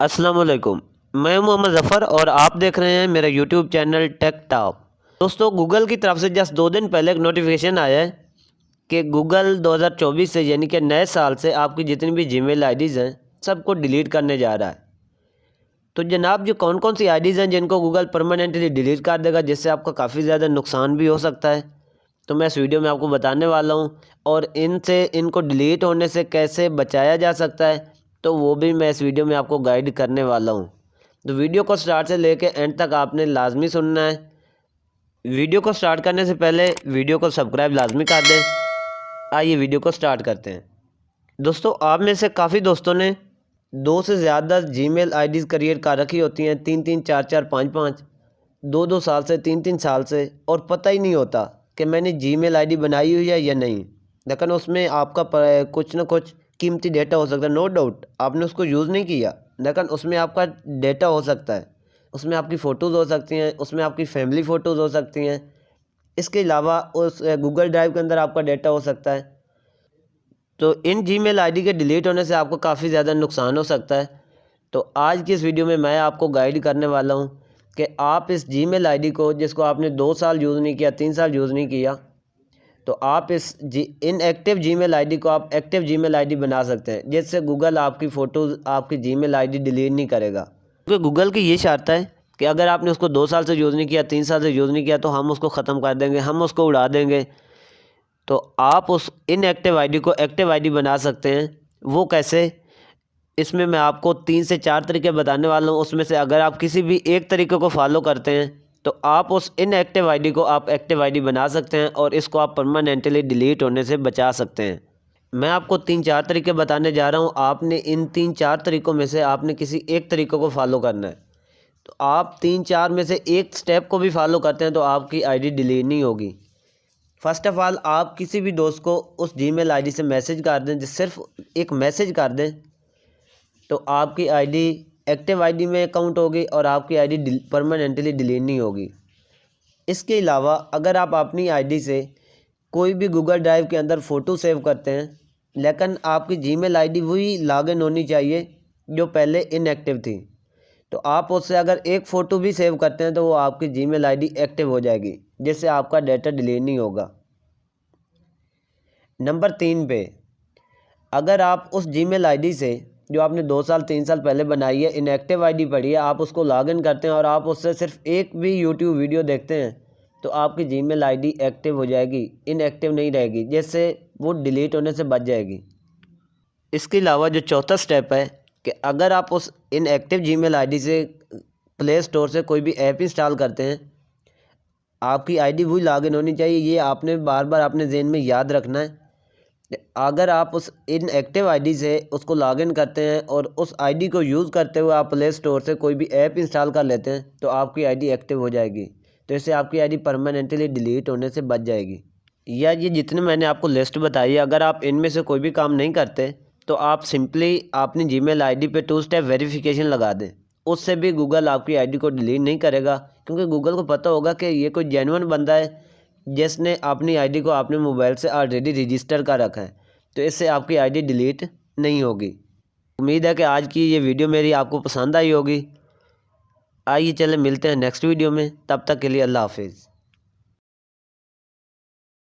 अस्सलाम वालेकुम। मैं मोहम्मद ज़फ़र और आप देख रहे हैं मेरा यूट्यूब चैनल टेक टॉप। दोस्तों, गूगल की तरफ से जस्ट 2 दिन पहले एक नोटिफिकेशन आया है कि गूगल 2024 से यानी कि नए साल से आपकी जितनी भी जीमेल आईडीज़ हैं सबको डिलीट करने जा रहा है। तो जनाब, जो कौन कौन सी आईडीज़ हैं जिनको गूगल परमानेंटली डिलीट कर देगा, जिससे आपका काफ़ी ज़्यादा नुकसान भी हो सकता है, तो मैं इस वीडियो में आपको बताने वाला हूँ। और इनको डिलीट होने से कैसे बचाया जा सकता है, तो वो भी मैं इस वीडियो में आपको गाइड करने वाला हूँ। तो वीडियो को स्टार्ट से लेके एंड तक आपने लाजमी सुनना है। वीडियो को स्टार्ट करने से पहले वीडियो को सब्सक्राइब लाजमी कर दें। आइए वीडियो को स्टार्ट करते हैं। दोस्तों, आप में से काफ़ी दोस्तों ने 2 से ज़्यादा जीमेल आईडीज़ क्रिएट कर रखी होती हैं, 3-3, 4-4, 5-5, 2-2 साल से, 3-3 साल से, और पता ही नहीं होता कि मैंने जीमेल आईडी बनाई हुई है या नहीं। लेकिन उसमें आपका कुछ ना कुछ कीमती डेटा हो सकता है। नो डाउट आपने उसको यूज़ नहीं किया, लेकिन उसमें आपका डेटा हो सकता है। उसमें आपकी फ़ोटोज़ हो सकती हैं, उसमें आपकी फैमिली फ़ोटोज़ हो सकती हैं। इसके अलावा उस गूगल ड्राइव के अंदर आपका डेटा हो सकता है। तो इन जीमेल आईडी के डिलीट होने से आपको काफ़ी ज़्यादा नुकसान हो सकता है। तो आज की इस वीडियो में मैं आपको गाइड करने वाला हूँ कि आप इस जीमेल आईडी को, जिसको आपने 2 साल यूज़ नहीं किया, 3 साल यूज़ नहीं किया, तो आप इनएक्टिव जीमेल आईडी को आप एक्टिव जीमेल आईडी बना सकते हैं, जिससे गूगल आपकी फ़ोटोज़, आपकी जीमेल आईडी डिलीट नहीं करेगा। क्योंकि गूगल की ये शर्त है कि अगर आपने उसको 2 साल से यूज़ नहीं किया, 3 साल से यूज़ नहीं किया, तो हम उसको ख़त्म कर देंगे, हम उसको उड़ा देंगे। तो आप उस इनएक्टिव आईडी को एक्टिव आईडी बना सकते हैं। वो कैसे? इसमें मैं आपको 3 से 4 तरीके बताने वाला हूँ। उसमें से अगर आप किसी भी एक तरीके को फॉलो करते हैं, तो आप उस इनएक्टिव आईडी को आप एक्टिव आईडी बना सकते हैं और इसको आप परमानेंटली डिलीट होने से बचा सकते हैं। मैं आपको 3-4 तरीके बताने जा रहा हूँ। आपने इन 3-4 तरीक़ों में से आपने किसी एक तरीक़े को फॉलो करना है। तो आप 3-4 में से एक स्टेप को भी फॉलो करते हैं तो आपकी आईडी डिलीट नहीं होगी। फ़र्स्ट ऑफ़ ऑल, आप किसी भी दोस्त को उस जीमेल आईडी से मैसेज कर दें, सिर्फ एक मैसेज कर दें, तो आपकी आईडी एक्टिव आईडी में काउंट होगी और आपकी आईडी परमानेंटली डिलीट नहीं होगी। इसके अलावा अगर आप अपनी आईडी से कोई भी गूगल ड्राइव के अंदर फ़ोटो सेव करते हैं, लेकिन आपकी जीमेल आईडी वही लॉगिन होनी चाहिए जो पहले इनएक्टिव थी, तो आप उससे अगर एक फ़ोटो भी सेव करते हैं तो वो आपकी जीमेल आईडी एक्टिव हो जाएगी, जिससे आपका डाटा डिलीट नहीं होगा। नंबर 3 पे, अगर आप उस जीमेल आईडी से जो आपने 2 साल 3 साल पहले बनाई है, इनएक्टिव आईडी पड़ी है, आप उसको लॉगिन करते हैं और आप उससे सिर्फ एक भी यूट्यूब वीडियो देखते हैं, तो आपकी जीमेल आईडी एक्टिव हो जाएगी, इनएक्टिव नहीं रहेगी, जिससे वो डिलीट होने से बच जाएगी। इसके अलावा जो चौथा स्टेप है कि अगर आप उस इनएक्टिव जीमेल आईडी से प्ले स्टोर से कोई भी ऐप इंस्टॉल करते हैं, आपकी आईडी वही लॉगिन होनी चाहिए। ये आपने बार बार अपने ज़हन में याद रखना है। अगर आप उस इनएक्टिव आईडी से उसको लॉगिन करते हैं और उस आईडी को यूज़ करते हुए आप प्ले स्टोर से कोई भी ऐप इंस्टॉल कर लेते हैं, तो आपकी आईडी एक्टिव हो जाएगी। तो इससे आपकी आईडी परमानेंटली डिलीट होने से बच जाएगी। या ये जितने मैंने आपको लिस्ट बताई है, अगर आप इनमें से कोई भी काम नहीं करते, तो आप सिंपली अपनी जीमेल आईडी पे 2 स्टेप वेरिफिकेशन लगा दें। उससे भी गूगल आपकी आईडी को डिलीट नहीं करेगा, क्योंकि गूगल को पता होगा कि ये कोई जेन्युइन बंदा है जिसने अपनी आईडी को अपने मोबाइल से ऑलरेडी रजिस्टर कर रखा है। तो इससे आपकी आईडी डिलीट नहीं होगी। उम्मीद है कि आज की ये वीडियो मेरी आपको पसंद आई होगी। आइए चले मिलते हैं नेक्स्ट वीडियो में। तब तक के लिए अल्लाह हाफिज़।